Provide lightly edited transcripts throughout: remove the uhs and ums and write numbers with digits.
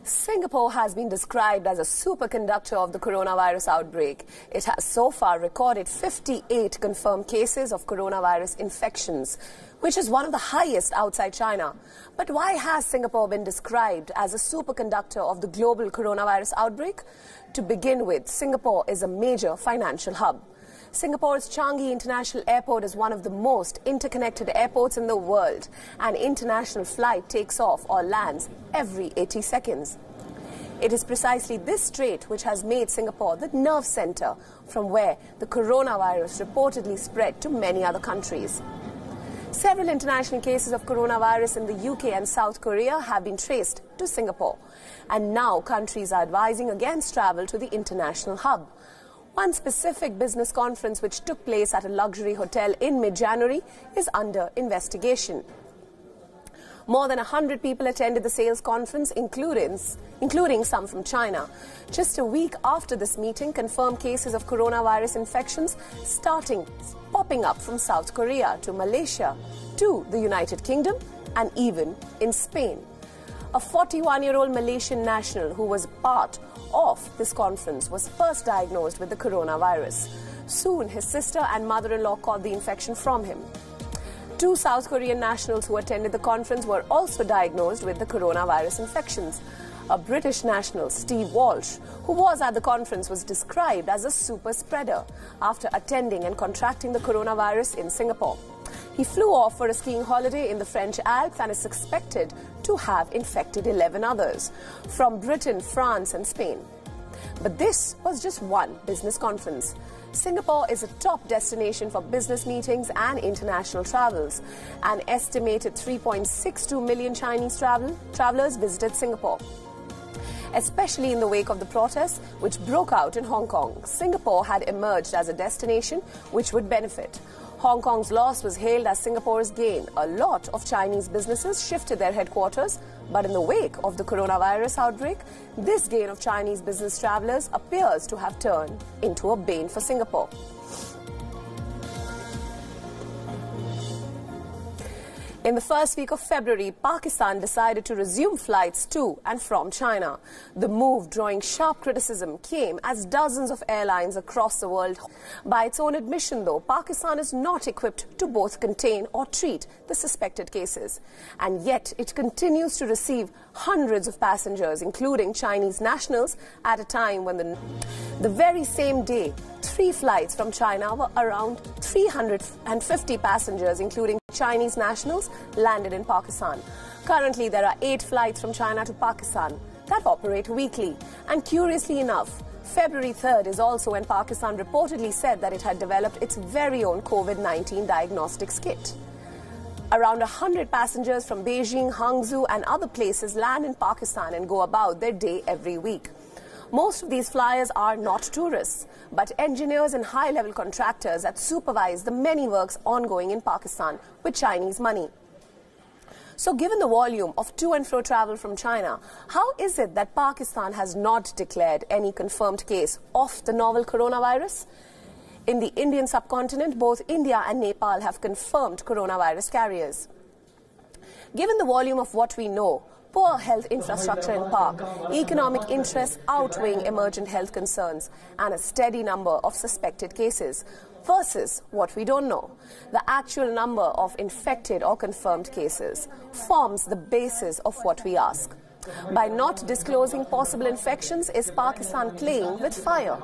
Singapore has been described as a superconductor of the coronavirus outbreak. It has so far recorded 58 confirmed cases of coronavirus infections, which is one of the highest outside China. But why has Singapore been described as a superconductor of the global coronavirus outbreak? To begin with, Singapore is a major financial hub. Singapore's Changi International Airport is one of the most interconnected airports in the world. An international flight takes off or lands every 80 seconds. It is precisely this strait which has made Singapore the nerve center from where the coronavirus reportedly spread to many other countries. Several international cases of coronavirus in the UK and South Korea have been traced to Singapore. And now countries are advising against travel to the international hub. One specific business conference which took place at a luxury hotel in mid-January is under investigation. More than 100 people attended the sales conference, including some from China. Just a week after this meeting, confirmed cases of coronavirus infections popping up from South Korea to Malaysia to the United Kingdom and even in Spain. A 41-year-old Malaysian national who was part of this conference was first diagnosed with the coronavirus. Soon, his sister and mother-in-law caught the infection from him. Two South Korean nationals who attended the conference were also diagnosed with the coronavirus infections. A British national, Steve Walsh, who was at the conference, was described as a super spreader after attending and contracting the coronavirus in Singapore. He flew off for a skiing holiday in the French Alps and is suspected to have infected 11 others from Britain, France and Spain. But this was just one business conference. Singapore is a top destination for business meetings and international travels. An estimated 3.62 million Chinese travelers visited Singapore. Especially in the wake of the protests which broke out in Hong Kong, Singapore had emerged as a destination which would benefit. Hong Kong's loss was hailed as Singapore's gain. A lot of Chinese businesses shifted their headquarters, but in the wake of the coronavirus outbreak, this gain of Chinese business travelers appears to have turned into a bane for Singapore. In the first week of February, Pakistan decided to resume flights to and from China. The move, drawing sharp criticism, came as dozens of airlines across the world. By its own admission, though, Pakistan is not equipped to both contain or treat the suspected cases. And yet, it continues to receive hundreds of passengers, including Chinese nationals, at a time when the very same day, 3 flights from China were around 350 passengers, including Chinese nationals, landed in Pakistan. Currently, there are 8 flights from China to Pakistan that operate weekly. And curiously enough, February 3rd is also when Pakistan reportedly said that it had developed its very own COVID-19 diagnostics kit. Around 100 passengers from Beijing, Hangzhou and other places land in Pakistan and go about their day every week. Most of these flyers are not tourists, but engineers and high-level contractors that supervise the many works ongoing in Pakistan with Chinese money. So given the volume of to and fro travel from China, how is it that Pakistan has not declared any confirmed case of the novel coronavirus? In the Indian subcontinent, both India and Nepal have confirmed coronavirus carriers. Given the volume of what we know, poor health infrastructure in Pak, economic interests outweighing emergent health concerns, and a steady number of suspected cases, versus what we don't know, the actual number of infected or confirmed cases, forms the basis of what we ask. By not disclosing possible infections, is Pakistan playing with fire?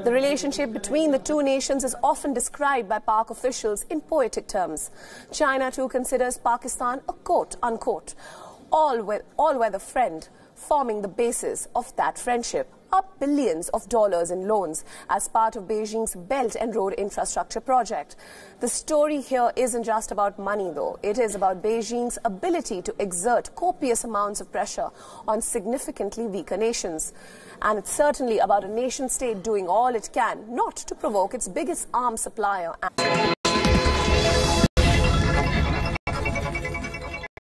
The relationship between the two nations is often described by Pak officials in poetic terms. China too considers Pakistan a quote-unquote all-weather friend, forming the basis of that friendship are billions of dollars in loans as part of Beijing's Belt and Road Infrastructure project. The story here isn't just about money, though. It is about Beijing's ability to exert copious amounts of pressure on significantly weaker nations. And it's certainly about a nation-state doing all it can not to provoke its biggest arms supplier.